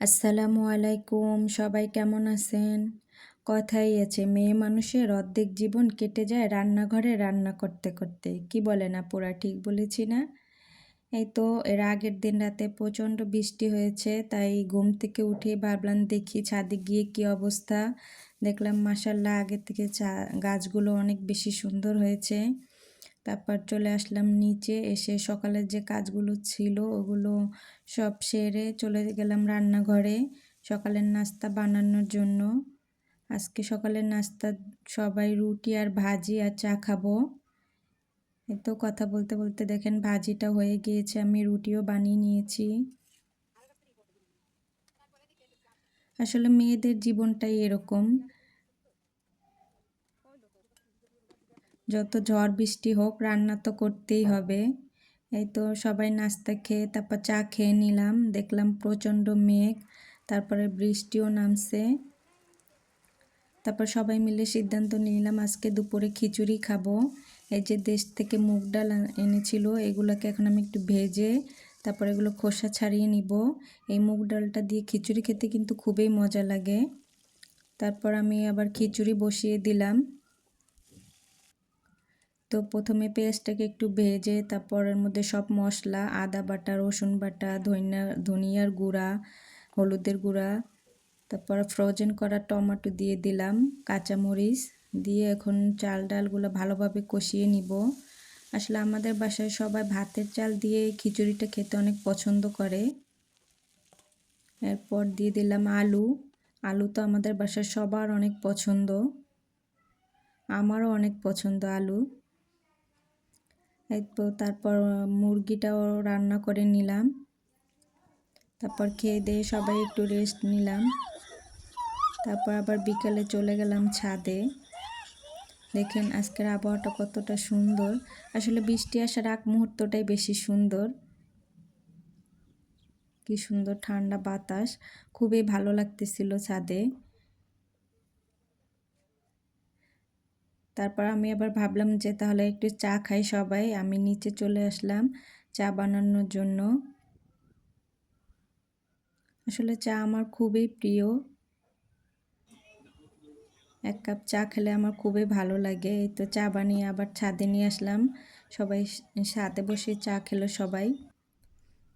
আসসালামু আলাইকুম, সবাই কেমন আছেন? কথাই আছে, মেয়ে মানুষের অর্ধেক জীবন কেটে যায় রান্নাঘরে রান্না করতে করতে। কি বলেন আপুরা, ঠিক বলেছি না? এই তো এর আগের দিন রাতে প্রচণ্ড বৃষ্টি হয়েছে, তাই ঘুম থেকে উঠে ভাবলাম দেখি ছাদে গিয়ে কি অবস্থা। দেখলাম মাশাআল্লাহ আগের থেকে গাছগুলো অনেক বেশি সুন্দর হয়েছে। তারপর চলে আসলাম নিচে, এসে সকালের যে কাজগুলো ছিল ওগুলো সব সেরে চলে গেলাম রান্নাঘরে সকালের নাস্তা বানানোর জন্য। আজকে সকালের নাস্তা সবাই রুটি আর ভাজি আর চা খাবো। এই তো কথা বলতে বলতে দেখেন ভাজিটা হয়ে গিয়েছে, আমি রুটিও বানিয়ে নিয়েছি। আসলে মেয়েদের জীবনটাই এরকম, যত ঝড় বৃষ্টি হোক রান্না তো করতেই হবে। এই তো সবাই নাস্তা খেয়ে তারপর চা খেয়ে নিলাম, দেখলাম প্রচণ্ড মেঘ, তারপরে বৃষ্টিও নামছে। তারপর সবাই মিলে সিদ্ধান্ত নিলাম আজকে দুপুরে খিচুড়ি খাবো। এই যে দেশ থেকে মুগ ডাল এনেছিল, এগুলোকে এখন আমি একটু ভেজে তারপর এগুলো খোসা ছাড়িয়ে নিব। এই মুগ ডালটা দিয়ে খিচুড়ি খেতে কিন্তু খুবই মজা লাগে। তারপর আমি আবার খিচুড়ি বসিয়ে দিলাম। তো প্রথমে পেঁয়াজটাকে একটু ভেজে তারপর এর মধ্যে সব মশলা, আদা বাটা, রসুন বাটা, ধনিয়ার গুঁড়া, হলুদের গুঁড়া, তারপর ফ্রোজেন করা টমেটো দিয়ে দিলাম, কাঁচামরিচ দিয়ে এখন চাল ডালগুলো ভালোভাবে কষিয়ে নিব। আসলে আমাদের বাসায় সবাই ভাতের চাল দিয়ে খিচুড়িটা খেতে অনেক পছন্দ করে। এরপর দিয়ে দিলাম আলু। আলু তো আমাদের বাসায় সবার অনেক পছন্দ, আমারও অনেক পছন্দ আলু। এই তো তারপর মুরগিটাও রান্না করে নিলাম। তারপর খেয়ে দিয়ে সবাই একটু রেস্ট নিলাম। তারপর আবার বিকালে চলে গেলাম ছাদে। দেখেন আজকের আবহাওয়াটা কতটা সুন্দর। আসলে বৃষ্টি আসার আগ মুহূর্তটাই বেশি সুন্দর। কি সুন্দর ঠান্ডা বাতাস, খুবই ভালো লাগতেছিল ছাদে। তারপর আমি আবার ভাবলাম যে তাহলে একটু চা খাই সবাই, আমি নিচে চলে আসলাম চা বানানোর জন্য। আসলে চা আমার খুবই প্রিয়, এক কাপ চা খেলে আমার খুবই ভালো লাগে। এই তো চা বানিয়ে আবার ছাদে নিয়ে আসলাম, সবাই ছাদে বসে চা খেলো সবাই।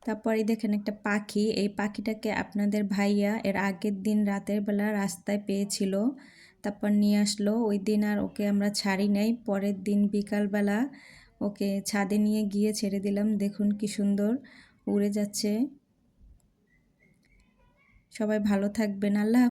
তারপরে দেখেন একটা পাখি, এই পাখিটাকে আপনাদের ভাইয়া এর আগের দিন রাতের বেলা রাস্তায় পেয়েছিল, তারপর নিয়ে আসলো। ওই দিন আর ওকে আমরা ছাড়ি নাই, পরের দিন বিকালবেলা ওকে ছাদে নিয়ে গিয়ে ছেড়ে দিলাম। দেখুন কি সুন্দর উড়ে যাচ্ছে। সবাই ভালো থাকবেন, আল্লাহ।